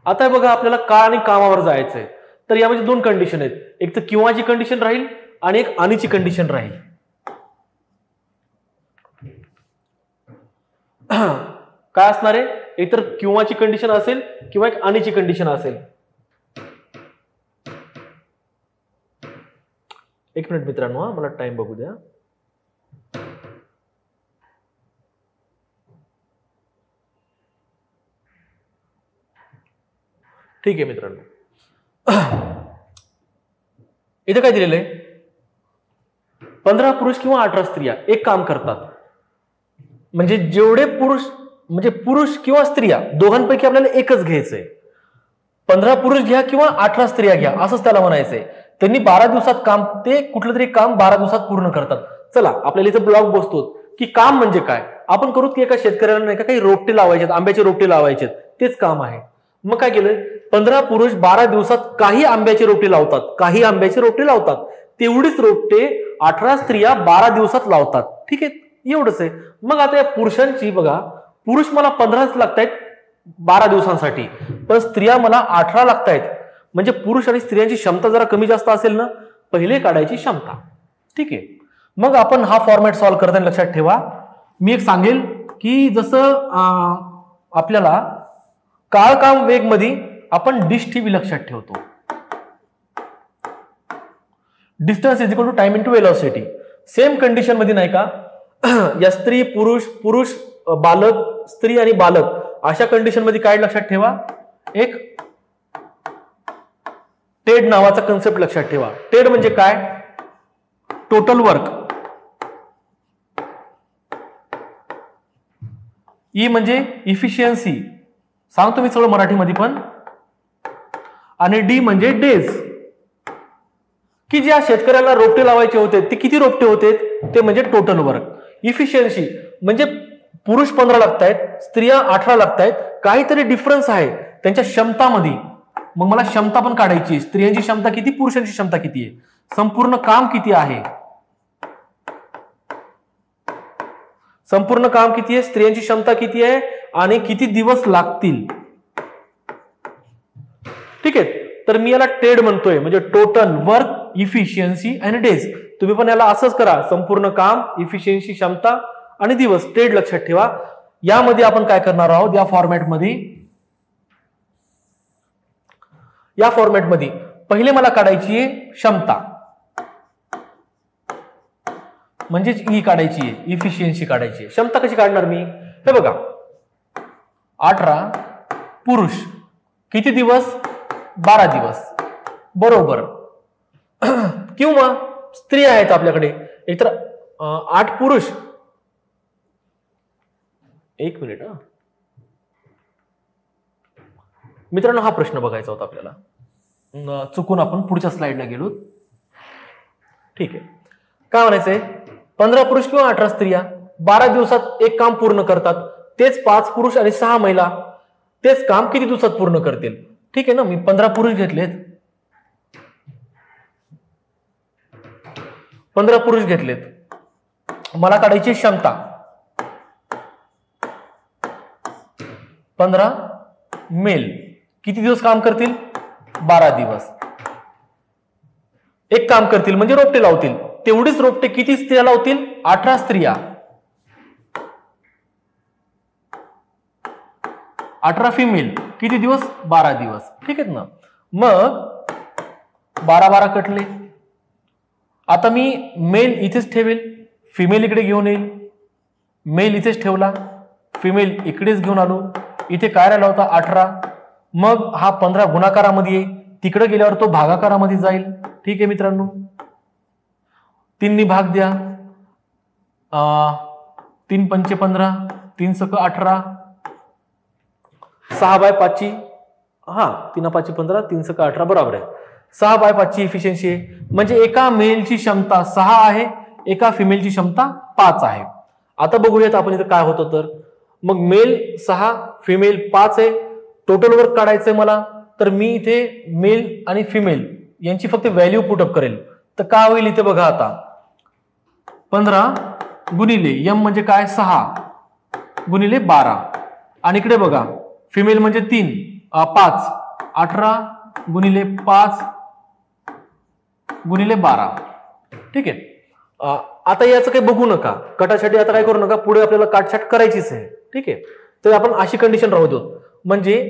आता बघा आपल्याला काळ आणि कामावर जायचंय, तर यामध्ये दोन कंडिशन आहेत, एक तर किंवाची कंडिशन राहील आणि एक आणीची कंडिशन राहील. काय असणार आहे, एक तर किंवाची कंडिशन असेल किंवा एक आणीची कंडिशन असेल. एक मिनिट मित्रांनो, मला टाइम बघू द्या. ठीक आहे मित्रांनो, इथे काय दिलेलं आहे, 15 पुरुष किंवा 18 स्त्रिया एक काम करतात. म्हणजे जेवढे पुरुष, म्हणजे पुरुष किंवा स्त्रिया दोघांपैकी आपल्याला एकच घ्यायचंय. 15 पुरुष घ्या किंवा 18 स्त्रिया घ्या असंच त्याला म्हणायचंय. त्यांनी 12 दिवसात काम, ते कुठलं तरी काम 12 दिवसात पूर्ण करतात. चला आपल्याला इथे ब्लॉग बसतो की काम म्हणजे काय. आपण करू की एका शेतकऱ्याला नाही का काही रोपटे लावायचे, आंब्याचे रोपटे लावायचे, तेच काम आहे. मग काय केलं, 15 पुरुष 12 दिवसात काही आंब्याचे रोपटे लावतात, काही आंब्याचे रोपटे लावतात. तेवढीच रोपटे 18 स्त्रिया 12 दिवसात लावतात. ठीक आहे, एवढंच आहे. मग आता या पुरुषांची बघा, पुरुष मला 15च लागतायत 12 दिवसांसाठी, पण स्त्रिया मला 18 लागतायत. म्हणजे पुरुष आणि स्त्रियांची क्षमता जरा कमी जास्त असेल ना, पहिले काढायची क्षमता. ठीक आहे, मग आपण हा फॉर्मॅट सॉल्व्ह करताना लक्षात ठेवा, मी एक सांगेल की जसं आपल्याला काळ काम वेग मध्ये आपण डिश टीव्ही लक्षात ठेवतो. Distance is equal to time into velocity. Same condition मध्ये नाही का, या स्त्री पुरुष, पुरुष बालक, स्त्री आणि बालक अशा कंडिशन मध्ये काय लक्षात ठेवा, एक टेड नावाचा कन्सेप्ट लक्षात ठेवा. टेड म्हणजे काय, टोटल वर्क. ई म्हणजे इफिशियन्सी, सांगतो मी सगळं मराठीमध्ये पण. आणि डी म्हणजे डेज, की ज्या शेतकऱ्याला रोपटे लावायचे होते ते किती रोपटे होते, ते म्हणजे टोटल वर्क. इफिशियन्सी म्हणजे पुरुष 15 लागतायत, स्त्रिया 18 लागतायत, काहीतरी डिफरन्स आहे त्यांच्या क्षमतामध्ये. मग मला क्षमता पण काढायची, स्त्रियांची क्षमता किती, पुरुषांची क्षमता किती आहे, संपूर्ण काम किती आहे, संपूर्ण काम किती आहे, स्त्रियांची क्षमता किती आहे आणि किती दिवस लागतील. ठीक आहे, तर मी याला टेड म्हणतोय, म्हणजे टोटल वर्क, इफिशियन्सी आणि डेज. तुम्ही पण याला असंच करा, संपूर्ण काम, इफिशियन्सी, क्षमता आणि दिवस, टेड लक्षात ठेवा. यामध्ये आपण काय करणार आहोत, या फॉर्मॅटमध्ये पहिले मला काढायची आहे क्षमता, म्हणजेच ई काढायची आहे, इफिशियन्सी काढायची आहे. क्षमता कशी काढणार मी, हे बघा, 18 पुरुष किती दिवस, 12 दिवस बरोबर. किंवा स्त्री आहेत आपल्याकडे, एकतर 8 पुरुष, एक मिनिट मित्रांनो, हा प्रश्न बघायचा होता आपल्याला, चुकून आपण पुढच्या स्लाइडला गेलो. ठीक आहे, काय म्हणायचंय, 15 पुरुष किंवा 18 स्त्रिया 12 दिवसात एक काम पूर्ण करतात. तेच 5 पुरुष आणि 6 महिला तेच काम किती दिवसात पूर्ण करतील. ठीक आहे ना, मी 15 पुरुष घेतलेत, 15 पुरुष घेतलेत, मला काढायची क्षमता 15 मेल किती दिवस काम करतील, 12 दिवस एक काम करतील, म्हणजे रोपटे लावतील. तेवढीच रोपटे किती स्त्रिया लावतील, 18 स्त्रिया, 18 फिमेल किती दिवस, 12 दिवस. ठीक आहेत ना, मग 12 कटले. आता मी मेल इथेच ठेवेल, फिमेल इकडे घेऊन येईल, मेल इथेच ठेवला, फिमेल इकडेच घेऊन आलो, इथे काय राहिला होता 18. मग हा 15 गुणाकारामध्ये येईल, तिकडे गेल्यावर तो भागाकारामध्ये जाईल. ठीक आहे मित्रांनो, 3 भाग द्या, 3 पंचे 15, 3 सक 18, 6/5, 3 15, 3 सक 18 बरोबर आहे. 6/5 इफिशियन्सी आहे, म्हणजे एका मेलची क्षमता 6 आहे, एका फिमेलची क्षमता 5 आहे. आता बघूयात आपण इथं काय होतं. तर मग मेल 6 फिमेल 5 आहे, टोटल वर्क काढायचंय मला. तर मी इथे मेल आणि फिमेल यांची फक्त व्हॅल्यू पुटअप करेल. तर काय होईल इथे बघा, आता 15 गुणिले एम म्हणजे काय 6 गुणिले 12, आणि इकडे बघा फिमेल म्हणजे 5 18 गुणिले 5 गुणिले 12. ठीक आहे. आता याचं काही बघू नका, कटासाठी आता काय करू नका, पुढे आपल्याला काटछाट करायचीच आहे. ठीक आहे. तर आपण अशी कंडिशन राहू देऊ. म्हणजे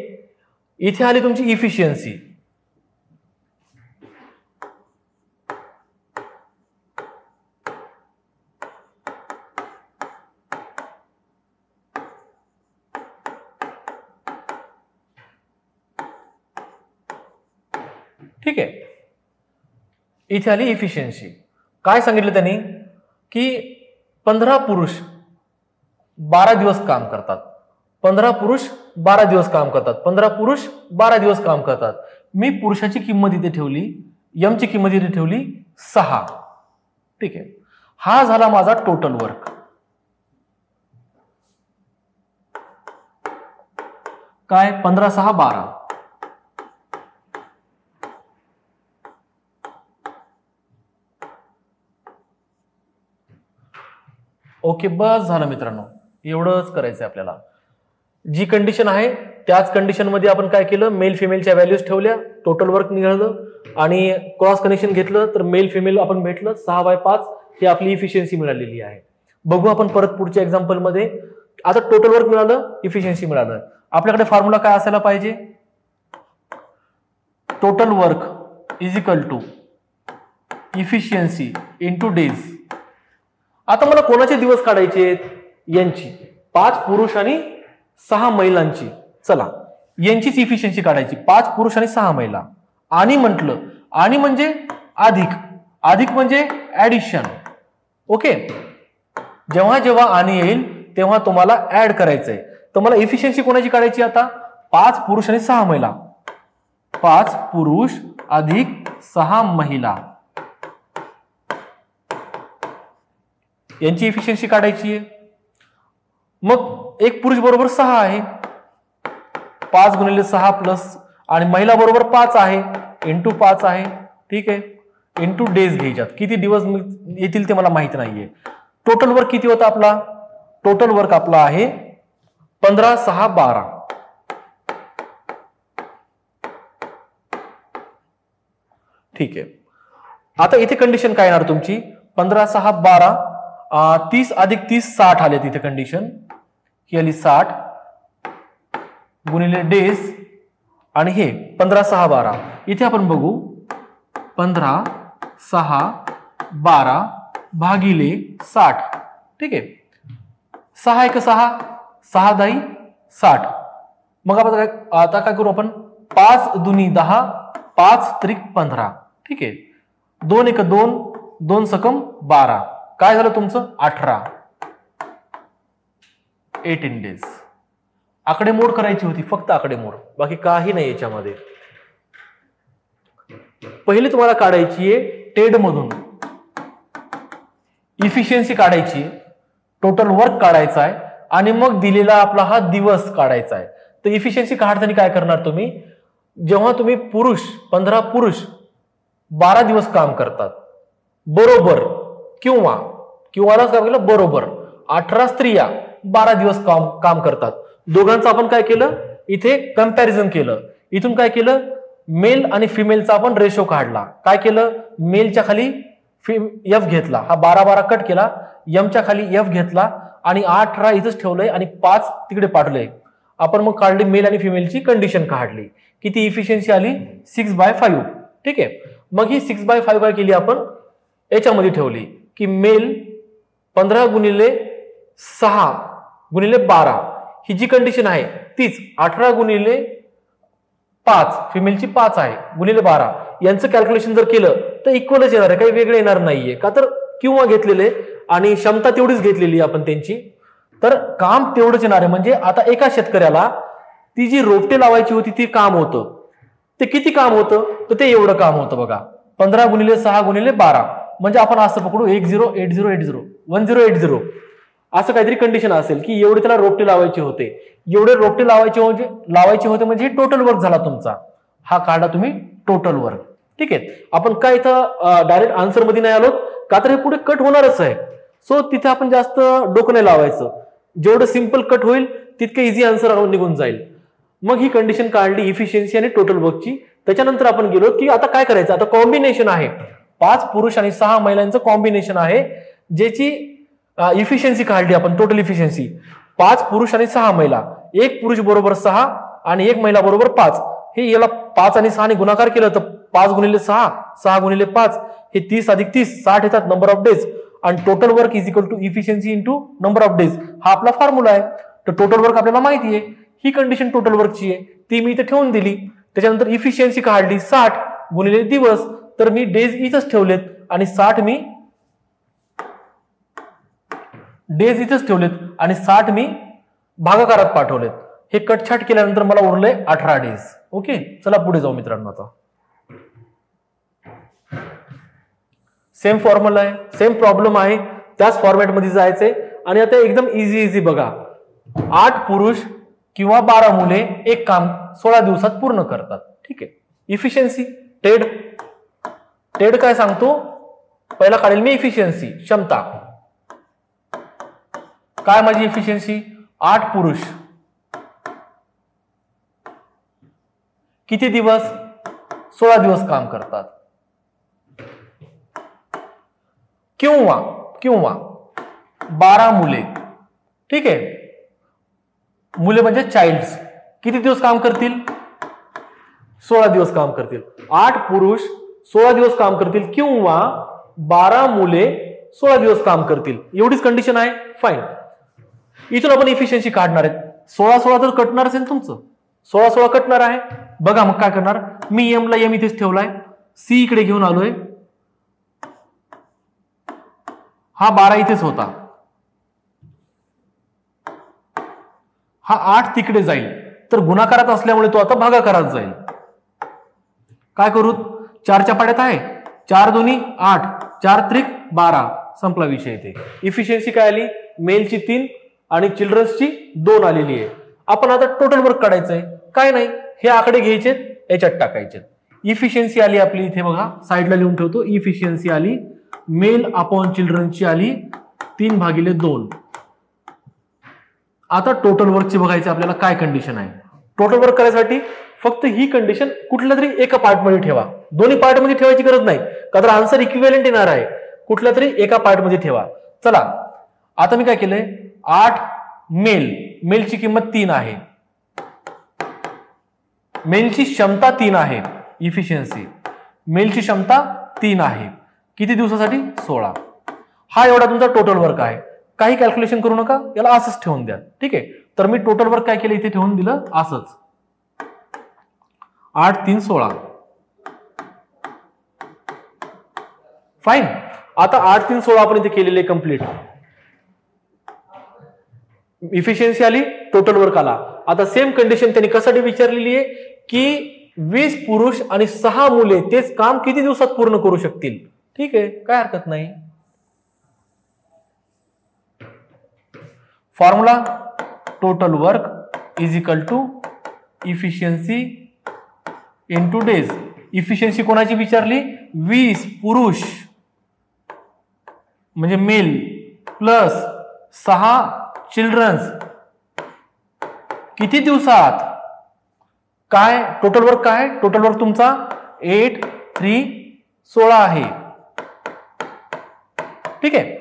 इथे आली तुमची इफिशियन्सी. ठीक आहे. इथे आली इफिशियन्सी. काय सांगितलं त्यांनी की 15 पुरुष 12 दिवस काम करतात. 15 पुरुष 12 दिवस काम करतात. 15 पुरुष 12 दिवस काम करतात. मी पुरुषाची किंमत इथे ठेवली, यम ची किंमत इथे ठेवली 6. ठीक आहे. हा झाला माझा टोटल वर्क. काय 15 6 12. ओके, बस झालं मित्रांनो, एवढंच करायचंय आपल्याला. जी कंडिशन आहे त्याच कंडिशन मध्ये आपण काय केलं, मेल फिमेलच्या व्हॅल्यूज ठेवल्या, टोटल वर्क निघालं आणि क्रॉस कनेक्शन घेतलं तर मेल फिमेल आपण भेटलं 6/5. ही आपली इफिशियन्सी मिळालेली आहे. बघू आपण परत पुढच्या एक्झाम्पल मध्ये. आता टोटल वर्क मिळालं, इफिशियन्सी मिळालं. आपल्याकडे फॉर्म्युला काय असायला पाहिजे, total work is equal to efficiency into days. आता मला कोणाचे दिवस काढायचे, यांची 5 पुरुष आणि 6 महिलांची. चला यांचीच इफिशियन्सी काढायची, 5 पुरुष आणि 6 महिला. आणि म्हटलं, आणि म्हणजे अधिक, अधिक म्हणजे ऍडिशन. ओके, जेव्हा जेव्हा आणि येईल तेव्हा तुम्हाला ऍड करायचंय. तर मला इफिशियन्सी कोणाची काढायची आता, 5 पुरुष आणि 6 महिला. 5 पुरुष अधिक 6 महिला यांची इफिशियन्सी काढायची आहे. मग एक पुरुष बरोबर 6 आहे, 5 गुणिले 6 प्लस, आणि महिला बरोबर 5 आहे, इंटू 5 आहे. ठीक आहे. इंटू डेज घ्यायच्यात, किती दिवस येतील ते मला माहिती नाहीये. टोटल वर्क किती होता आपला, टोटल वर्क आपला आहे 15 6 12. ठीक आहे. आता इथे कंडिशन काय येणार तुमची, 15 6 12, 30 अधिक 30 60 आले तिथे कंडिशन. ही आली 60 गुणिले डेज आणि हे 15 6 12. इथे आपण बघू 15 6 12 भागिले 60. ठीक आहे. 6 1 6, 6 10 60. मग आता काय करू आपण, 5 दुनी 10, 5 त्रिक 15. ठीक आहे. 2 1 2, 2 सकम 12. काय झालं तुमचं 18. 18 डेज. आकडेमोड करायची होती, फक्त आकडेमोड, बाकी काही नाही याच्यामध्ये. पहिले तुम्हाला काढायची आहे टेड मधून इफिशियन्सी काढायची, टोटल वर्क काढायचा आहे, आणि मग दिलेला आपला हा दिवस काढायचा आहे. तर इफिशियन्सी काढताना काय करणार तुम्ही, जेव्हा तुम्ही पुरुष 15 पुरुष 12 दिवस काम करतात बरोबर, किंवा काय केलं बरोबर 18 स्त्रिया 12 दिवस काम करतात, दोघांचं आपण काय केलं इथे कंपॅरिझन केलं. इथून काय केलं, मेल आणि फिमेलचा आपण रेशो काढला. काय केलं, मेलच्या खाली एफ घेतला, हा 12 12 कट केला, एमच्या खाली एफ घेतला आणि 18 इथंच ठेवलंय आणि 5 तिकडे पाठवलंय. आपण मग काढली मेल आणि फिमेलची कंडिशन काढली. किती इफिशियन्सी आली 6/5. ठीक आहे. मग ही 6/5 काय केली आपण याच्यामध्ये ठेवली की मेल 15 गुणिले 6 गुणिले 12 ही जी कंडिशन आहे तीच 18 गुणिले 5 फिमेलची 5 आहे गुणिले 12 यांचं कॅल्क्युलेशन जर केलं तर इक्वलच येणार आहे, काही वेगळे येणार नाहीये. का तर किंवा घेतलेले आणि क्षमता तेवढीच घेतलेली आपण त्यांची, तर काम तेवढंच येणार आहे. म्हणजे आता एका शेतकऱ्याला ती जी रोपटे लावायची होती ती काम होतं, ते किती काम होतं तर ते एवढं काम होतं बघा, 15 गुणिले 6 गुणिले 12. म्हणजे आपण असं पकडू 1080 1080 असं काहीतरी कंडिशन असेल की एवढे त्याला रोपटे लावायचे होते. एवढे रोपटे लावायचे होते म्हणजे टोटल वर्क झाला तुमचा. हा काढला तुम्ही टोटल वर्क. ठीक आहे. आपण काय इथं डायरेक्ट आन्सर मध्ये नाही आलो, का तर हे पुढे कट होणारच आहे. सो तिथे आपण जास्त डोकं नाही लावायचं. जेवढं सिंपल कट होईल तितकं इझी आन्सर निघून जाईल. मग ही कंडिशन काढली इफिशियन्सी आणि टोटल वर्कची. त्याच्यानंतर आपण गेलो की आता काय करायचं, आता कॉम्बिनेशन आहे 5 पुरुष आणि 6 महिलांचं कॉम्बिनेशन आहे, ज्याची इफिशियन्सी काढली आपण, टोटल इफिशियन्सी 5 पुरुष आणि 6 महिला, 1 पुरुष बरोबर 6 आणि 1 महिला बरोबर 5. हे याला 5 आणि 6 ने गुणाकार केलं तर 5 गुणिले 6, 6 गुणिले 5 हे 30 अधिक 30 60 येतात नंबर ऑफ डेज. आणि total work is equal to efficiency into number of days, हा आपला फॉर्म्युला आहे. तर टोटल वर्क आपल्याला माहिती आहे, ही कंडिशन टोटल वर्कची आहे, ती मी इथे ठेवून दिली. त्याच्यानंतर इफिशियन्सी काढली 60 गुणिले दिवस, तर मी डेज इथंच ठेवलेत आणि 60 मी डेज इथंच ठेवलेत आणि 60 मी भागाकारात पाठवलेत. हे कटछाट केल्यानंतर मला उरलंय 18 डेज. ओके, चला पुढे जाऊ मित्रांनो. आता सेम फॉर्म्युला आहे, सेम प्रॉब्लेम आहे, त्याच फॉर्मॅटमध्ये जायचंय. आणि आता एकदम इझी बघा, 8 पुरुष किंवा 12 मुले एक काम 16 दिवसात पूर्ण करतात. ठीक आहे, इफिशियन्सी टेड काय सांगतो, पहिला काढेल मी इफिशियन्सी क्षमता. काय माझी इफिशियन्सी, 8 पुरुष किती दिवस, 16 दिवस काम करतात, किंवा 12 मुले. ठीक आहे, मुले म्हणजे चाइल्ड्स, किती दिवस काम करतील, 16 दिवस काम करतील. 8 पुरुष 16 दिवस काम करतील किंवा 12 मुले 16 दिवस काम करतील, एवढीच कंडिशन आहे. फाईन. इथून आपण इफिशियन्सी काढणार आहेत. 16 तर कटणार असेल तुमचं, 16 कटणार आहे. बघा मग काय करणार, मी एम ला एम इथेच ठेवलाय, सी इकडे घेऊन आलोय, हा 12 इथेच होता, हा 8 तिकडे जाईल, तर गुणाकारात असल्यामुळे तो आता भागाकारात जाईल. काय करू, 4 च्या पाड्यात आहे, 4 दोन्ही 8, 4 त्रिक 12, संपला विषय. इथे इफिशियन्सी काय आली, मेलची 3 आणि चिल्ड्रन्सची 2 आलेली आहे. आपण आता टोटल वर्क काढायचंय, काय नाही, हे आकडे घ्यायचे याच्यात टाकायचे. इफिशियन्सी आली आपली इथे बघा, साईडला लिहून ठेवतो. इफिशियन्सी आली मेल अपॉन चिल्ड्रनची आली 3/2. आता टोटल वर्कची बघायची आपल्याला काय कंडिशन आहे. टोटल वर्क करायसाठी फक्त ही कंडिशन कुठल्या तरी एका पार्ट मध्ये ठेवा, दोन्ही पार्ट मध्ये ठेवायची गरज नाही, का तर आन्सर इक्विव्हॅलेंट येणार आहे. कुठल्या तरी एका पार्ट मध्ये ठेवा. चला आता मी काय केलंय, 8 मेलची किंमत 3 आहे, मेलची क्षमता 3 आहे, इफिशियन्सी मेलची क्षमता 3 आहे, किती दिवसासाठी, 16. हा एवढा तुमचा टोटल वर्क आहे. काही कॅल्क्युलेशन करू नका, याला असंच ठेवून द्या. ठीक आहे, तर मी टोटल वर्क काय केलं, इथे ठेवून दिलं असंच, 8 3 16. फाईन. आता 8 3 16 आपण इथे केलेले कंप्लीट. इफिशियन्सी आली, टोटल वर्क आला. आता सेम कंडिशन त्यांनी कशासाठी विचारलेली आहे की 20 पुरुष आणि 6 मुले तेच काम किती दिवसात पूर्ण करू शकतील. ठीक आहे, काय हरकत नाही. Formula total work is equal to efficiency into days. Efficiency कोणाची विचारली, 20 पुरुष म्हणजे मेल प्लस 6 चिल्ड्रन्स किती दिवसात. काय टोटल वर्क, काय टोटल वर्क तुमचा 8 3 16 आहे. ठीक आहे,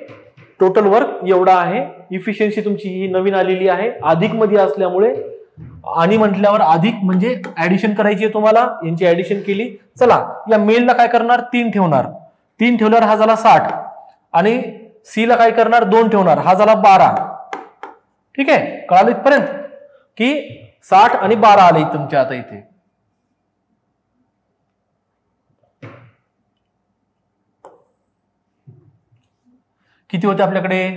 टोटल वर्क एवढा आहे. इफिशियन्सी तुमची ही नवीन आलेली आहे, अधिक मध्ये असल्यामुळे, आणि म्हटल्यावर अधिक म्हणजे ऍडिशन करायची आहे तुम्हाला, यांची ऍडिशन केली. चला या मेलला काय करणार, 3 ठेवणार, 3 ठेवल्यावर हा झाला 60 आणि सी ला काय करणार, 2 ठेवणार, हा झाला 12. ठीक आहे, कळालं इथपर्यंत की 60 आणि 12 आले तुमच्या. आता इथे किती होते आपल्याकडे,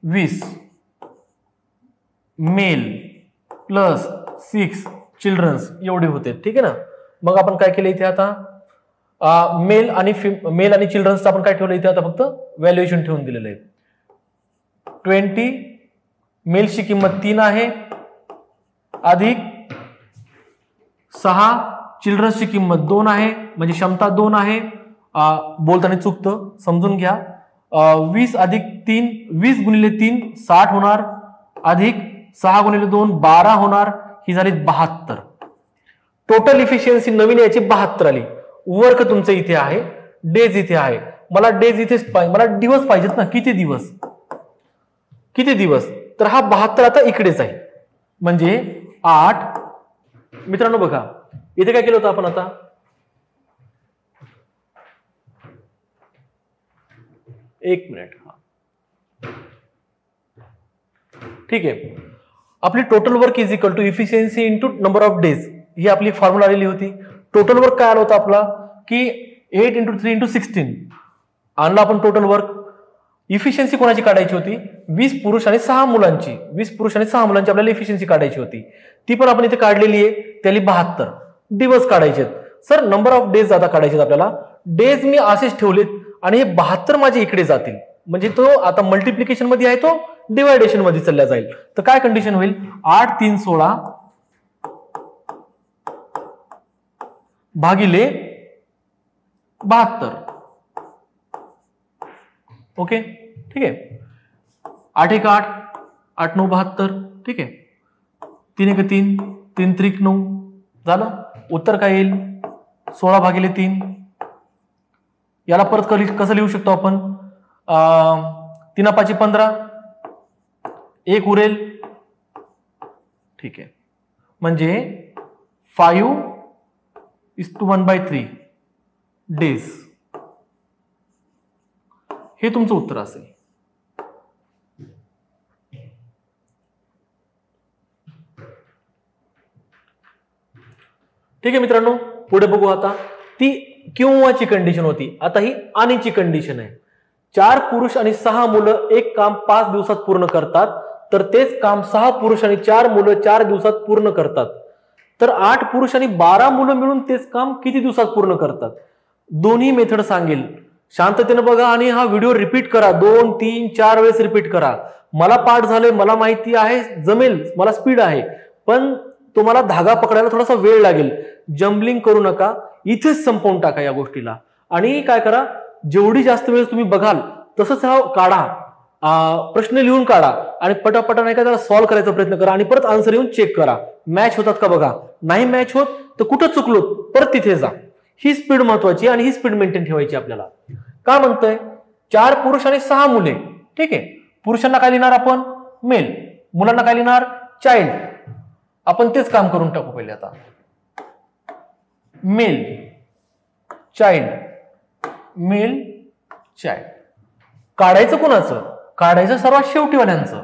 20 मेल प्लस 6 चिल्ड्रन्स एवढे होते. ठीक आहे ना. मग आपण काय केलं इथे, आता मेल आणि चिल्ड्रन्सचं आपण काय ठेवलं इथे, आता फक्त व्हॅल्युएशन ठेवून दिलेलं आहे. 20 मेलची किंमत 3 आहे अधिक 6 चिल्ड्रन्सची किंमत 2 आहे, म्हणजे क्षमता 2 आहे. बोलताना चुकतं, समजून घ्या. 20 अधिक 3 20 गुणिले 3 60 होणार, अधिक 6 गुणिले 2 12 होणार. ही झाली 72. टोटल इफिशियन्सी नवीन याची 72 आली. वर्क तुमचं इथे आहे, डेज इथे आहे. मला डेज इथेच पाहिजे, मला दिवस पाहिजेत ना. किती दिवस, किती दिवस? तर हा 72 आता इकडेच आहे. म्हणजे 8. मित्रांनो बघा इथे काय केलं होतं आपण आता, एक मिनिट. ठीक आहे, आपली total work is equal to efficiency into number of days, ही आपली फॉर्म्युला आलेली होती. टोटल वर्क काय आला होता आपला की 8 × 3 × 16 आणला आपण टोटल वर्क. इफिशियन्सी कोणाची काढायची होती? 20 पुरुष आणि 6 मुलांची. 20 पुरुष आणि 6 मुलांची आपल्याला इफिशियन्सी काढायची होती. ती पण आपण इथे काढलेली आहे. त्याला 72 दिवस काढायचे आहेत. सर नंबर ऑफ डेज आता काढायचे आपल्याला. डेज मी असेच ठेवलेत आणि हे 72 माझे इकडे जातील. म्हणजे तो आता मल्टिप्लिकेशन मध्ये आहे, तो डिवायडेशन मध्ये चालला जाईल. तर काय कंडिशन होईल? 8 × 3 = 16 भागिले 72. ओके ठीक आहे. 8 × 1 = 8, 8 × 9 = 72. ठीक आहे. 3 × 1 = 3, 3 × 3 = 9 झालं. उत्तर काय येईल? 16/3. याला परत कसं लिहू शकतो आपण? 3 × 5 = 15, 1 उरेल. ठीक आहे, म्हणजे 5:1/3 डेज. हे तुमचं उत्तर असेल. ठीक आहे मित्रांनो, पुढे बघू. आता ती किंवाची कंडिशन होती, आता ही आणीची कंडिशन आहे. 4 पुरुष आणि 6 मुलं एक काम 5 दिवसात पूर्ण करतात, तर तेच काम 6 पुरुष आणि 4 मुलं 4 दिवसात पूर्ण करतात. तर 8 पुरुष आणि 12 मुलं मिळून तेच काम किती दिवसात पूर्ण करतात? दोन्ही मेथड सांगेल. शांततेने बघा आणि हा व्हिडिओ रिपीट करा. 2, 3, 4 वेळेस रिपीट करा. मला पाठ झालंय, मला माहिती आहे, जमेल, मला स्पीड आहे, पण तुम्हाला धागा पकडायला थोडासा वेळ लागेल. जम्बलिंग करू नका, इथेच संपवून टाका या गोष्टीला. आणि काय करा, जेवढी जास्त वेळ तुम्ही बघाल तसंच हा काढा, प्रश्न लिहून काढा आणि पटापटा नाही का त्याला सॉल्व्ह करायचा प्रयत्न करा आणि परत आन्सर येऊन चेक करा. मॅच होतात का बघा. नाही मॅच होत तर कुठं चुकलो परत तिथे जा. ही स्पीड महत्वाची आणि ही स्पीड मेंटेन ठेवायची आपल्याला. का म्हणतोय? 4 पुरुष आणि 6 मुले. ठीक आहे, पुरुषांना काय लिहिणार आपण? मेल. मुलांना काय लिहिणार? चाइल्ड. आपण तेच काम करून टाकू पहिले. आता मेल चाइल्ड, मेल चाइल्ड. काढायचं कोणाचं? काढायचं सर्वात शेवटीवाल्यांचं.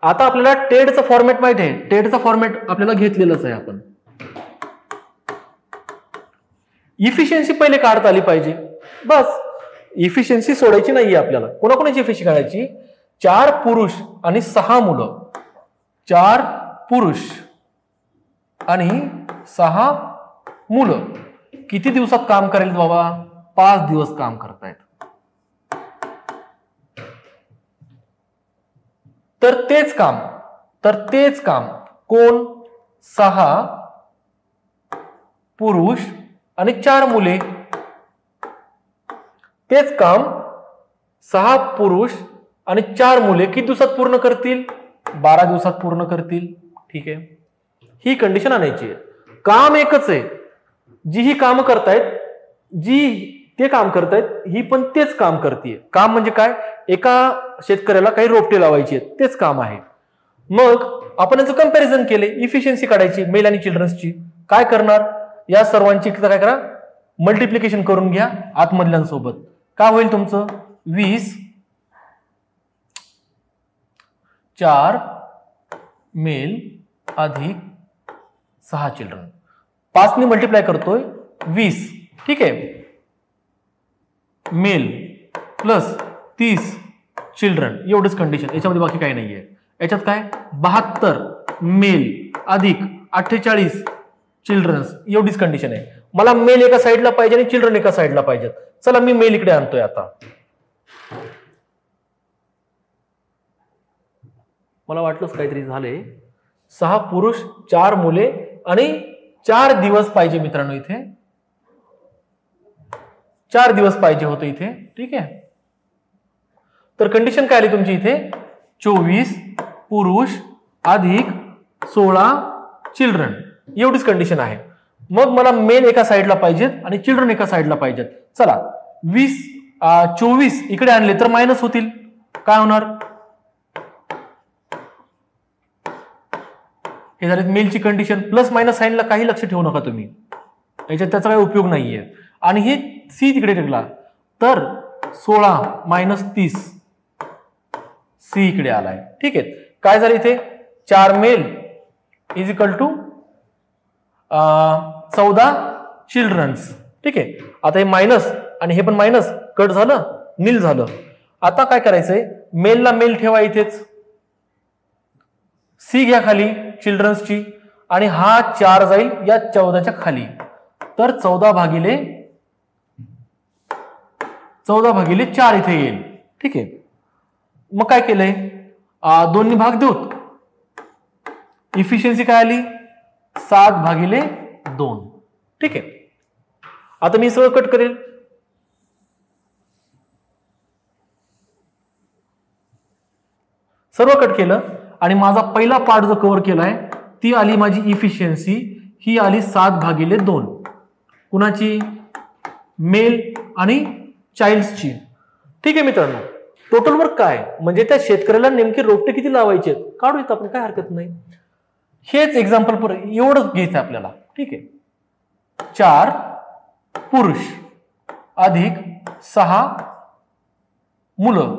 आता आपल्याला टेडचा फॉर्मॅट माहिती आहे. टेडचा फॉर्मॅट आपल्याला घेतलेलंच आहे आपण. इफिशियन्सी पहिले काढता आली पाहिजे. बस, इफिशियन्सी सोडायची नाहीये आपल्याला. कोणाकोणाची इफिशियन्सी काढायची? 4 पुरुष आणि 6 मुलं. 4 पुरुष आणि 6 मुलं किती दिवसात काम करेल बाबा? 5 दिवस काम करतायत. तर तेच काम कोण? 6 पुरुष आणि 4 मुले. तेच काम 6 पुरुष आणि 4 मुले किती दिवसात पूर्ण करतील? 12 दिवसात पूर्ण करतील. ठीक आहे, ही कंडिशन आणायची आहे. काम एकच आहे. जी ही काम करतायत, जी ते काम करतायत, ही पण तेच काम करते. काम म्हणजे काय? एका शेतकऱ्याला काही रोपटे लावायची आहेत, तेच काम आहे. मग आपण याचं कंपॅरिझन केले. इफिशियन्सी काढायची मेल आणि चिल्ड्रन्सची. काय करणार? या सर्वांची काय करा? मल्टिप्लिकेशन करून घ्या आतमधल्यांसोबत. काय होईल तुमचं? 20 4 मेल अधिक 6 चिल्ड्रन. 5 ने मल्टिप्लाय करतोय 20. ठीक आहे, मेल प्लस 30 चिल्ड्रन, एवढंच कंडिशन. याच्यामध्ये बाकी काही नाहीये. याच्यात काय? 72 मेल अधिक 48 चिल्ड्रन्स, एवढीच कंडिशन आहे. मला मेल एका साईडला पाहिजे आणि चिल्ड्रन एका साईडला पाहिजेत. चला मी मेल इकडे आणतोय. आता मला वाटलंच काहीतरी झालंय. 6 पुरुष 4 मुले आणि 4 दिवस पाहिजे मित्रांनो. इथे 4 दिवस पाहिजे होते इथे. ठीक आहे, तर कंडिशन काय आली तुमची इथे? 24 पुरुष अधिक 16 चिल्ड्रन, एवढीच कंडिशन आहे. मग मला मेल एका साईडला पाहिजेत आणि चिल्ड्रन एका साईडला पाहिजेत. चला 24 इकडे आणले तर मायनस होतील. काय होणार? हे झाले मेलची कंडिशन. प्लस मायनस साईनला काही लक्ष ठेवू नका तुम्ही, याच्यात त्याचा काही उपयोग नाहीये. आणि हे सी तिकडे टाकला तर 16 मायनस 30 सी इकडे आलाय. ठीक आहे. काय झालं इथे? 4 male is equal to 14 childrens. ठीक आहे. आता हे मायनस आणि हे पण मायनस कट झालं, नील झालं. आता काय करायचंय? मेलला मेल ठेवा इथेच, सी घ्या खाली चिल्ड्रन्सची, आणि हा 4 जाईल या 14च्या खाली. तर 14 भागिले 4 इथे येईल. ठीक आहे. मग काय केलंय? दोन्ही भाग देऊत. इफिशियन्सी काय आली? 7 भागिले 2. ठीक आहे. आता मी सगळं कट करेल. सर्व कट केलं आणि माझा पहिला पार्ट जो कव्हर केलाय ती आली माझी इफिशियन्सी. ही आली 7 भागिले 2. कुणाची? मेल आणि चाइल्ड्सची. ठीक आहे मित्रांनो. टोटल वर्क काय म्हणजे त्या शेतकऱ्याला नेमके रोपटे किती लावायचे काढूयात आपण, काय हरकत नाही. हेच एक्झाम्पल एवढंच घ्यायचं आपल्याला. ठीक आहे. 4 पुरुष अधिक 6 मुलं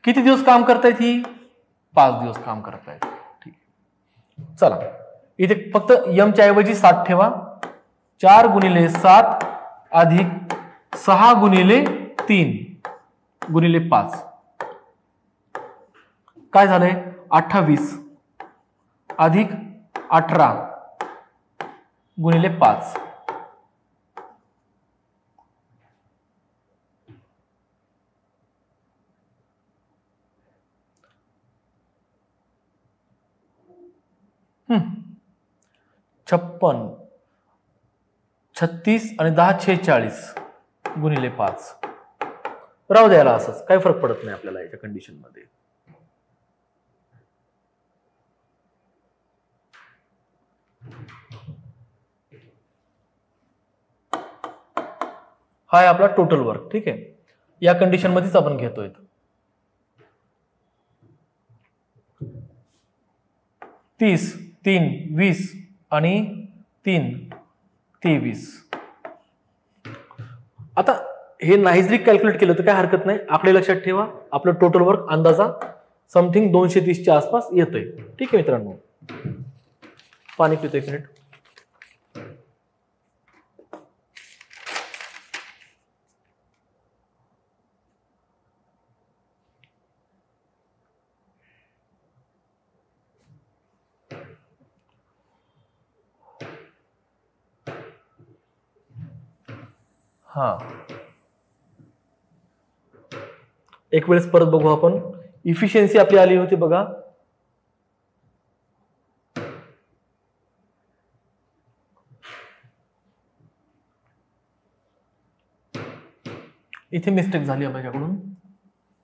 किती दिवस काम करतायत? ही 5 दिवस काम करतायत. ठीक. चला इथे फक्त m च्या ऐवजी 7 ठेवा. 4 गुणिले 7 अधिक 6 गुणिले 3 गुणिले 5 काय झालंय? 28 अधिक 18 गुणिले 5. हम्म 56 36 आणि 10 46 गुणिले 5. राहू द्यायला असंच, काही फरक पडत नाही आपल्याला याच्या कंडिशन मध्ये. हा आहे आपला टोटल वर्क. ठीक आहे. या कंडिशन मध्येच आपण घेतोय. 30 3 20 आणि 3 23. आता हे नाही जरी कॅल्क्युलेट केलं तर काय हरकत नाही. आकडे लक्षात ठेवा. आपलं टोटल वर्क अंदाजा समथिंग 230च्या आसपास येतोय. ठीक आहे मित्रांनो. पाणी पितो 1 मिनिट. हा एक वेळेस परत बघू आपण. इफिशियन्सी आपली आली होती बघा. इथे मिस्टेक झाली माझ्याकडून.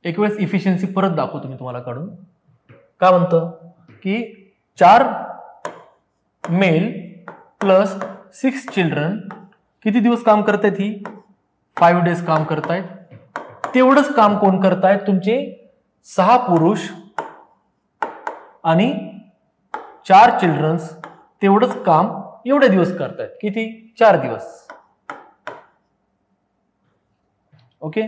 एक वेळेस इफिशियन्सी परत दाखवतो मी तुम्हाला काढून. काय म्हणतं की 4 मेल प्लस 6 चिल्ड्रन किती दिवस काम करतायत? ही 5 डेज काम करतायत. तेवढंच काम कोण करतायत? तुमचे 6 पुरुष आणि 4 चिल्ड्रन्स. तेवढंच काम एवढे दिवस करतायत. किती? 4 दिवस. ओके.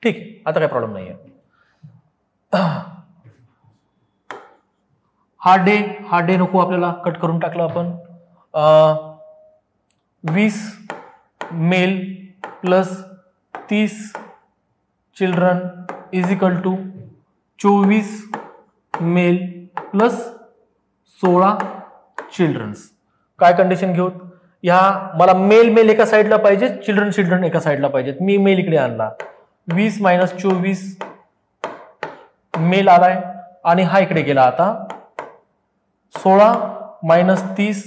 ठीक आहे. आता काय प्रॉब्लेम नाहीये. हा डे नको आपल्याला, कट करून टाकलं आपण. 20 male plus 30 children is equal to 24 male plus 16 childrens. काय कंडिशन घेऊ? या मला मेल एका साईडला पाहिजे, चिल्ड्रन एका साईडला पाहिजेत. मी मेल इकडे आणला. 20 मायनस 24 मेल आलाय आणि हा इकडे गेला. आता 16 मायनस 30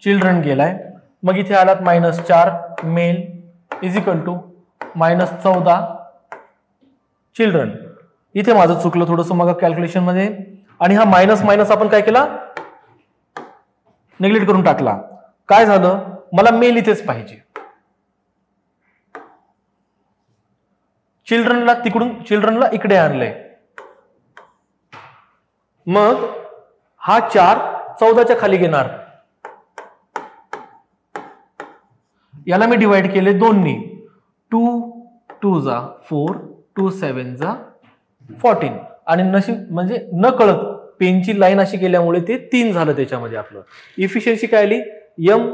चिल्ड्रन गेलाय. मग इथे आलात -4 male is equal to -14 children. इथे माझं चुकलं थोडंसं मग कॅल्क्युलेशन मध्ये. आणि हा मायनस मायनस आपण काय केला, निग्लेक्ट करून टाकला. काय झालं, मला मेल इथेच पाहिजे. चिल्ड्रनला तिकडून चिल्ड्रनला इकडे आणलंय. मग हा 4 14च्या खाली घेणार. याला मी डिवाइड केले 2 नी. 2 2 जा 4, 2 7 जा 14. आणि नशीब म्हणजे न कळत पेनची लाईन अशी केल्यामुळे ते 3 झालं त्याच्यामध्ये आपलं. इफिशियन्सी काय आली, एम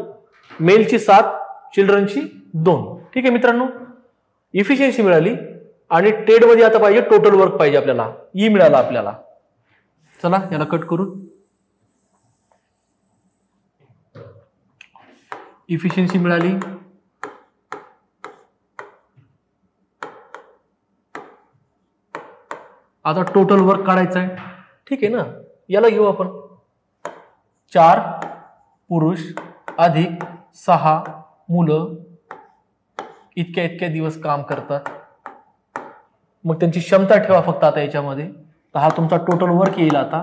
मेलची 7, चिल्ड्रनची 2. ठीक आहे मित्रांनो, इफिशियन्सी मिळाली. आणि टेड मध्ये आता पाहिजे टोटल वर्क पाहिजे आपल्याला, ई मिळाला आपल्याला. चला याला कट करू. इफिशियन्सी मिळाली. आता टोटल वर्क काढायचं आहे. ठीक आहे ना, याला घेऊ आपण. 4 पुरुष अधिक 6 मुलं इतक्या इतक्या दिवस काम करतात. मग त्यांची क्षमता ठेवा फक्त आता याच्यामध्ये. तर हा तुमचा टोटल वर्क येईल. आता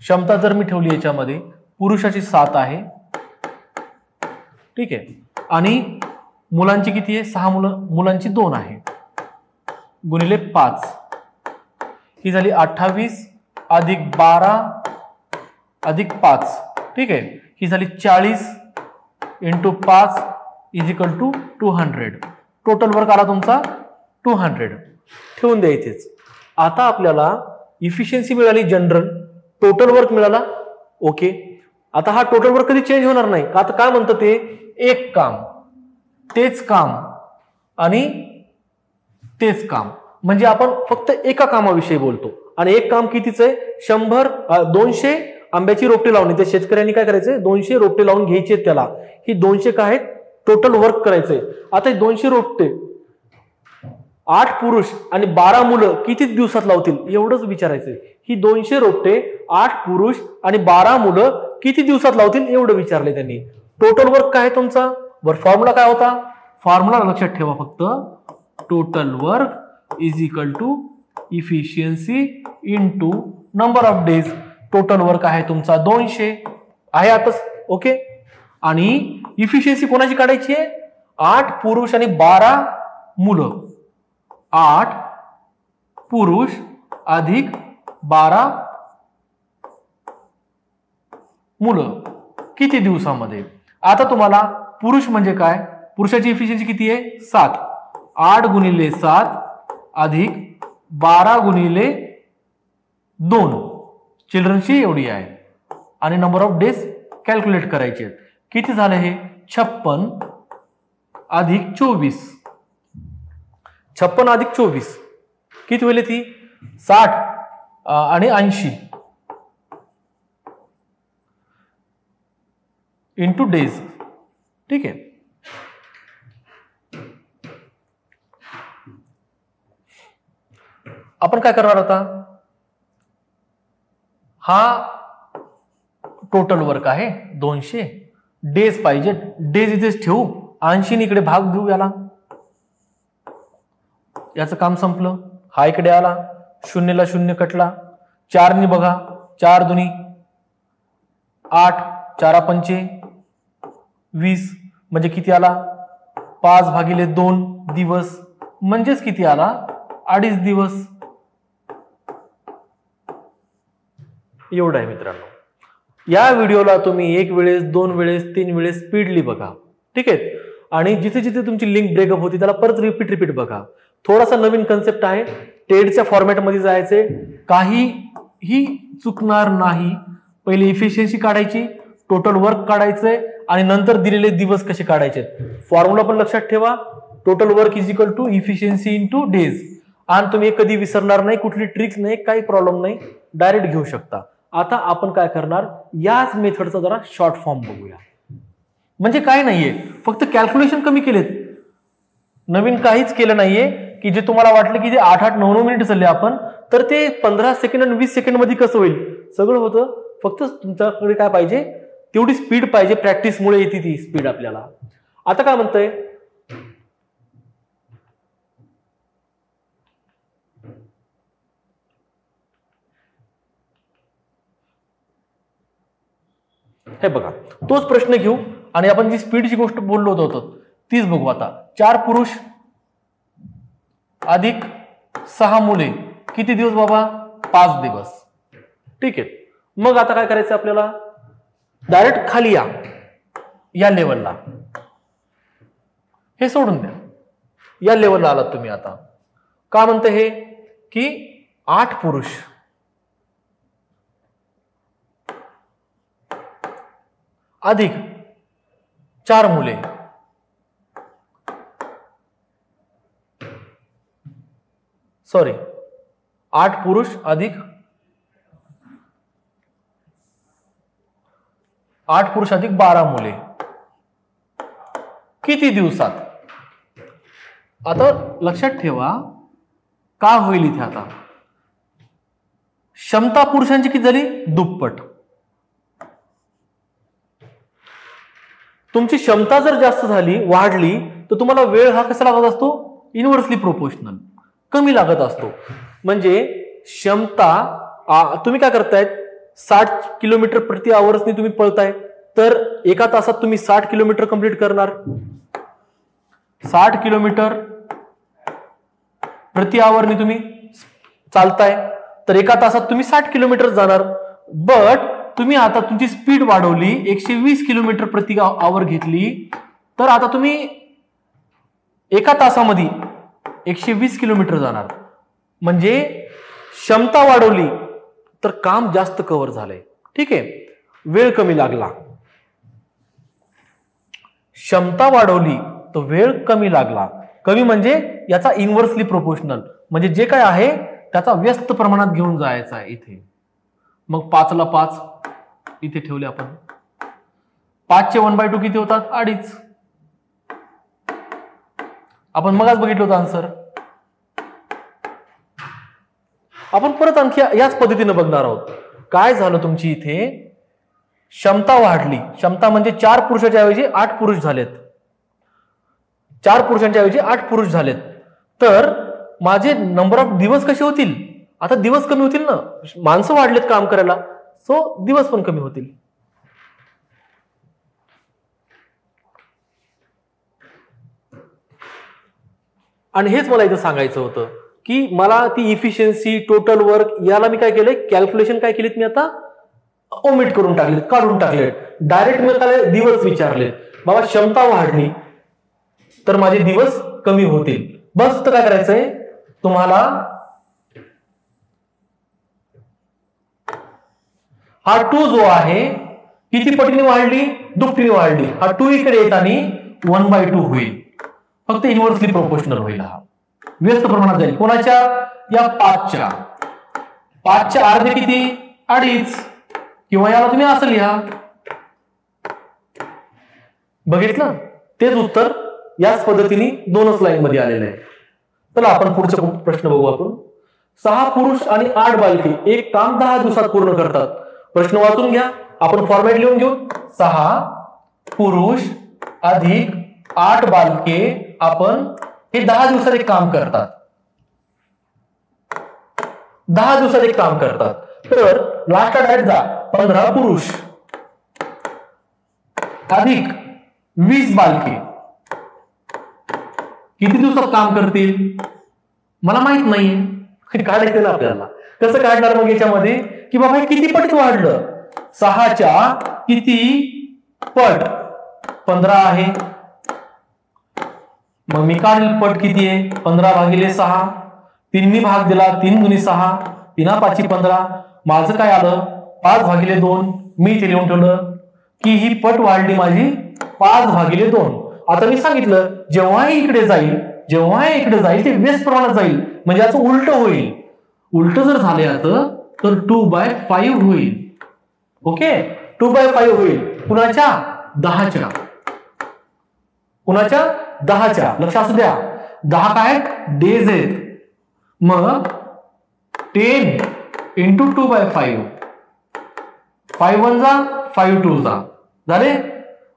क्षमता जर मी ठेवली याच्यामध्ये, पुरुषाची 7 आहे. ठीक आहे, आणि मुलांची किती आहे, 6 मुलांची 2 आहे, गुणिले 5. ही झाली 28 अधिक 12 अधिक 5. ठीक आहे, ही झाली 40 into 5 is equal to 200. Total work आला तुमचा 200. ठेवून द्या इथेच. आता आपल्याला इफिशियन्सी मिळाली जनरल, टोटल वर्क मिळाला. ओके, आता हा टोटल वर्क कधी चेंज होणार नाही. आता काय म्हणतं ते, एक काम तेच काम आणि तेच काम. म्हणजे आपण फक्त एका कामाविषयी बोलतो. आणि एक काम कितीच आहे, 200 आंब्याची रोपटे लावणे. त्या शेतकऱ्यांनी काय करायचंय, 200 रोपटे लावून घ्यायचे त्याला. ही 200 काय आहेत, टोटल वर्क करायचंय. आता 200 रोपटे 8 पुरुष आणि 12 मुलं किती दिवसात लावतील एवढंच विचारायचंय. ही 200 रोपटे 8 पुरुष आणि 12 मुलं किती दिवसात लावतील एवढं विचारले त्यांनी. टोटल वर्क काय तुमचा, वर फॉर्म्युला काय होता, फॉर्म्युला लक्षात ठेवा फक्त. Total work is equal to efficiency into number of days. Total work आहे तुमचा 200 आहे आताच. ओके, आणि इफिशियन्सी कोणाची काढायची आहे, 8 पुरुष आणि 12 मुलं. 8 पुरुष अधिक 12 मुलं किती दिवसामध्ये. आता तुम्हाला पुरुष म्हणजे काय, पुरुषाची इफिशियन्सी किती आहे, 7. 8 गुणिले 7 अधिक 12 गुणिले 2, चिल्ड्रनची एवढी आहे. आणि नंबर ऑफ डेज कॅल्क्युलेट करायचे. किती झाले हे, 56 अधिक 24. 56 अधिक 24 किती होईल ती, 60 आणि 80 इंटू डेज. ठीक आहे, आपण काय करणार आता, हा टोटल वर्क आहे 200. डेज पाहिजे, डेज इथेच ठेवू, 80 इकडे भाग देऊ याला. याचं काम संपलं. हा इकडे आला, 0 ला 0 कटला. 4 नी बघा, 4 दुनी 8, 4 पंचे 20, म्हणजे किती आला, 5 भागिले 2 दिवस, म्हणजेच किती आला, 2.5 दिवस. एवढं आहे मित्रांनो. या व्हिडिओला तुम्ही 1 वेळेस 2 वेळेस 3 वेळेस स्पीडली बघा. ठीक आहे, आणि जिथे जिथे तुमची लिंक ब्रेकअप होती त्याला परत रिपीट बघा. थोडासा नवीन कन्सेप्ट आहे, टेडच्या फॉर्मॅटमध्ये जायचे, काहीही चुकणार नाही. पहिले इफिशियन्सी काढायची, टोटल वर्क काढायचंय, आणि नंतर दिलेले दिवस कसे काढायचे. फॉर्म्युला पण लक्षात ठेवा, total work is equal to efficiency into days. आणि तुम्ही कधी विसरणार नाही, कुठली ट्रिक नाही, काही प्रॉब्लेम नाही, डायरेक्ट घेऊ शकता. आता आपण काय करणार, याच मेथडचा जरा शॉर्ट फॉर्म बघूया. म्हणजे काय नाहीये, फक्त कॅल्क्युलेशन कमी केलेत, नवीन काहीच केलं नाहीये. की जे तुम्हाला वाटलं की जे 8-9 मिनिट चालले आपण, तर ते 15 सेकंड आणि 20 सेकंड मध्ये कसं होईल, सगळं होतं. फक्त तुमच्याकडे काय पाहिजे, तेवढी स्पीड पाहिजे. प्रॅक्टिसमुळे येते ती स्पीड आपल्याला. आता काय म्हणतंय, हे बघा, तोच प्रश्न घेऊ आणि आपण जी स्पीडची गोष्ट बोललो होतो तीच बघू आता. 4 पुरुष अधिक 6 मुले किती दिवस बाबा? 5 दिवस. ठीक आहे. मग आता काय करायचं आपल्याला? डायरेक्ट खाली या लेवलला, हे सोडून द्या. या लेवलला आलात तुम्ही. आता का म्हणते हे की 8 पुरुष अधिक 4 मुले सॉरी 8 पुरुष अधिक 12 मुले किती दिवसात? आता लक्षात ठेवा का होईल इथे. आता क्षमता पुरुषांची किती झाली? दुप्पट. तुमची क्षमता जर जास्त झाली, वाढली, तर तुम्हाला वेळ हा कसा लागत असतो? इनव्हर्सली प्रोपोर्शनल, कमी लागत असतो. म्हणजे क्षमता तुम्ही काय करतायत? 60 किलोमीटर प्रति आवर्सनी तुम्ही पळताय, तर एका तासात तुम्ही 60 किलोमीटर कंप्लीट करणार. 60 किलोमीटर प्रति आवरने तुम्ही चालताय, तर एका तासात तुम्ही 60 किलोमीटर जाणार. बट तुम्ही आता तुमची स्पीड वाढवली, 120 किलोमीटर प्रति आवर घेतली, तर आता तुम्ही एका तासामध्ये 120 किलोमीटर जाणार. म्हणजे क्षमता वाढवली तर काम जास्त कव्हर झालंय. ठीक आहे, वेळ कमी लागला. क्षमता वाढवली तर वेळ कमी लागला. कमी म्हणजे याचा इनव्हर्सली प्रोपोर्शनल, म्हणजे जे काय आहे त्याचा व्यस्त प्रमाणात घेऊन जायचा आहे इथे. मग 5 ला 5 इथे ठेवले आपण. 5 चे 1/2 किती होतात? 2.5. आपण मगच बघितलं होतं आन्सर. आपण परत आणखी याच पद्धतीने बघणार आहोत. काय झालं तुमची इथे? क्षमता वाढली. क्षमता म्हणजे 4 पुरुषाच्या ऐवजी 8 पुरुष झालेत. 4 पुरुषांच्या ऐवजी 8 पुरुष झालेत. तर माझे नंबर ऑफ दिवस कसे होतील? आता दिवस कमी होतील ना, माणसं वाढलेत काम करायला, सो दिवस पण कमी होतील. आणि हेच मला इथं सांगायचं होतं की मला ती इफिशियन्सी, टोटल वर्क, याला मी काय केलंय? कॅल्क्युलेशन काय केलीत मी आता? ओमिट करून टाकलेत, काढून टाकलेत. डायरेक्ट मी त्याला दिवस विचारले. बाबा क्षमता वाढली तर माझे दिवस कमी होतील. बस तर काय करायचंय तुम्हाला? हा 2 जो आहे किती पटीने वाढली? दुपटीने वाढली. हा 2 इकडे येत आणि 1/2 होईल. फक्त इनव्हर्सली प्रोपोर्शनल होईल. हा व्यस्त प्रमाणात जाईल. कोणाच्या? या 5च्या. 5च्या अर्धे किती? 2.5. किंवा याला तुम्ही असं लिहा. बघितलं? तेच उत्तर याच पद्धतीने 2च लाईन मध्ये आलेलं आहे. चला आपण पुढचा प्रश्न बघू. आपण 6 पुरुष आणि 8 बालके एक काम 10 दिवसात पूर्ण करतात. प्रश्न वाचून घ्या. आपण फॉर्मॅट लिहून घेऊ. 6 पुरुष अधिक 8 बालके आपण हे 10 दिवसात एक काम करतात. 10 दिवसात एक काम करतात. तर लास्टला डायरेक्ट जा. 15 पुरुष अधिक 20 बालके किती दिवसात काम करतील? मला माहित नाही. काढायचं ना आपल्याला. कसं काढणार मग याच्यामध्ये? की बाबा किती पट वाढलं? 6च्या किती पट? 15 आहे. मग मी काढेल पट किती आहे? 15/6. 3 भाग दिला. 3 दुनी 6. 3 5 15. माझं काय आलं? 5/2. मी ते लिहून ठेवलं की ही पट वाढली माझी 5/2. आता मी सांगितलं जेव्हाही इकडे जाईल ते व्यस्त प्रमाणात जाईल. म्हणजे याचं उलट होईल. उलट जर झालं याचं तर 2/5 होईल. ओके, 2/5 होईल. कुणाच्या? 10च्या. कुणाच्या? 10च्या. लक्ष असू द्या. 10 काय? डेज आहेत. मग 10 × 2/5. 5 1 जा, 5 2 जा. झाले?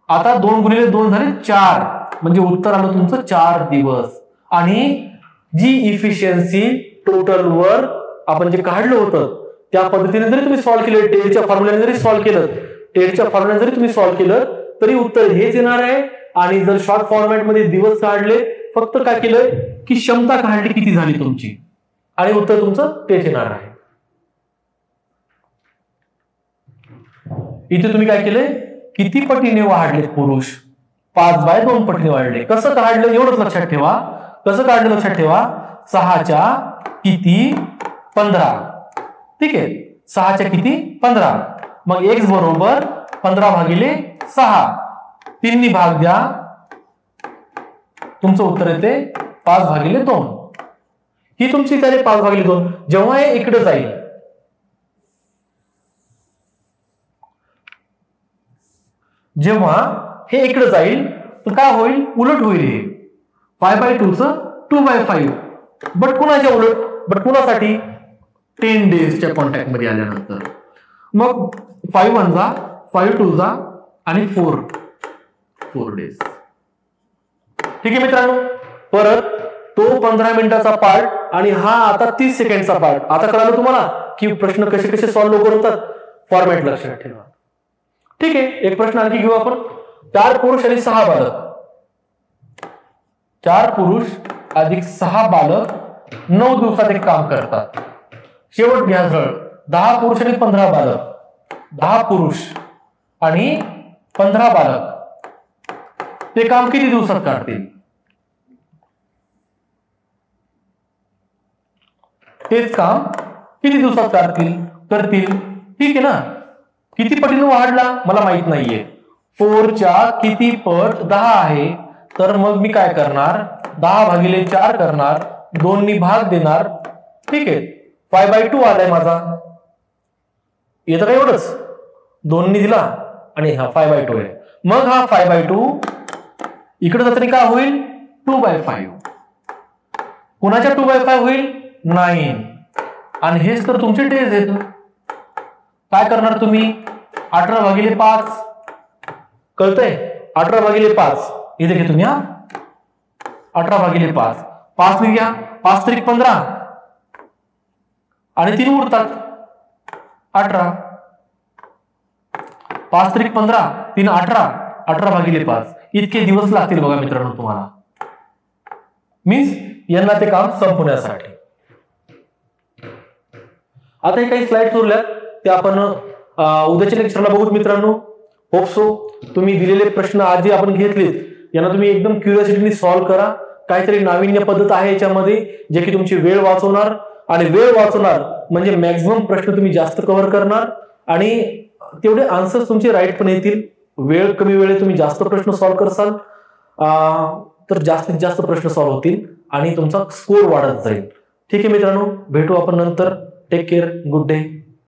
आता 2 × 2 झाले 4. म्हणजे उत्तर आलं तुमचं 4 दिवस. आणि जी इफिशियन्सी, टोटल वर्क आपण जे काढलं होतं त्या पद्धतीने जरी तुम्ही सॉल्व्ह केलं, टेलच्या फॉर्म्युल्याने जरी सॉल्व्ह केलं टेटच्या फॉर्मॅट जरी तुम्ही सॉल्व्ह केलं तरी उत्तर हेच येणार आहे. आणि जर शॉर्ट फॉर्मॅट मध्ये दिवस काढले, फक्त काय केलंय की क्षमता काढली किती झाली तुमची, आणि उत्तर तुमचं तेच येणार आहे. इथे तुम्ही काय केलंय, किती पटीने वाढले पुरुष, 5/2 पटीने वाढले. कसं काढलं एवढंच लक्षात ठेवा. कसं काढलं लक्षात ठेवा, 6च्या किती 15. ठीक आहे, 6च्या किती 15. मग x बरोबर 15/6. 3 नी भाग द्या, तुमचं उत्तर येते 5/2. ही तुमची त्याने 5/2. जेव्हा हे इकडे जाईल, जेव्हा हे इकडे जाईल तर काय होईल, उलट होईल. हे 5/2 च 2/5. बट कुणाच्या उलट, बट कुणासाठी, 10 डेजच्या कॉन्टॅक्ट मध्ये आल्यानंतर. मग 5 1 जा, 5 2 जा आणि 4 डेज. ठीक आहे मित्रांनो. परत तो 15 मिनिटाचा पार्ट आणि हा आता 30 सेकंडचा पार्ट. आता कळालं तुम्हाला की प्रश्न कसे कसे सॉल्व्ह लवकर होतात. फॉर्मॅट लक्षात ठेवा. ठीक आहे, एक प्रश्न आणखी घेऊ आपण. 4 पुरुष आणि 6 बालक. 4 पुरुष अधिक 6 बालक 9 दिवसात एक काम करतात. शेवट घ्या सरळ. 10 पुरुष आणि 15 बालक. 10 पुरुष आणि 15 बालक ते काम किती दिवसात काढतील? तेच काम किती दिवसात करतील? ठीक आहे ना. किती पटीने वाढला मला माहित नाहीये. 4च्या किती पट 10 आहे, तर मग मी काय करणार, 10/4 करणार, 2 नी भाग देणार. ठीक आहे, 5/2 आलाय माझा. येतं का एवढंच, 2 नी दिला आणि हा 5/2 आहे. मग हा 5/2 इकडे जाताना काय होईल, 2/5. कुणाच्या 2/5 होईल, 9. आणि हेच तर तुमचे डेज आहेत. काय करणार तुम्ही, 18/5 कळतंय, 18/5 इथे घे तुम्ही. 18/5 5 ने घ्या, 5 त्रिक 15 आणि 3 उरतात 18. 5 त्रिक 15, 3 18, 18/5 इतके दिवस लागतील बघा मित्रांनो तुम्हाला. मीन्स यांना ते काम संपवण्यासाठी. आता हे काही स्लाइड्स उरल्यात, ते आपण उद्याच्या लेक्चरला बघूत मित्रांनो. होप सो तुम्ही दिलेले प्रश्न आज जे आपण घेतलेत यांना तुम्ही एकदम क्युरिओसिटीने सॉल्व्ह करा. काहीतरी नाविन्य पद्धत आहे याच्यामध्ये जे की तुमची वेळ वाचवणार, आणि वेळ वाचवणार म्हणजे मॅक्झिमम प्रश्न तुम्ही जास्त कव्हर करणार आणि तेवढे आन्सर्स तुमचे राईट पण येतील. वेळ कमी वेळेत तुम्ही जास्त प्रश्न सॉल्व्ह करसाल तर जास्तीत जास्त प्रश्न सॉल्व्ह होतील आणि तुमचा स्कोर वाढत जाईल. ठीक आहे मित्रांनो, भेटू आपण नंतर. Take care, good day.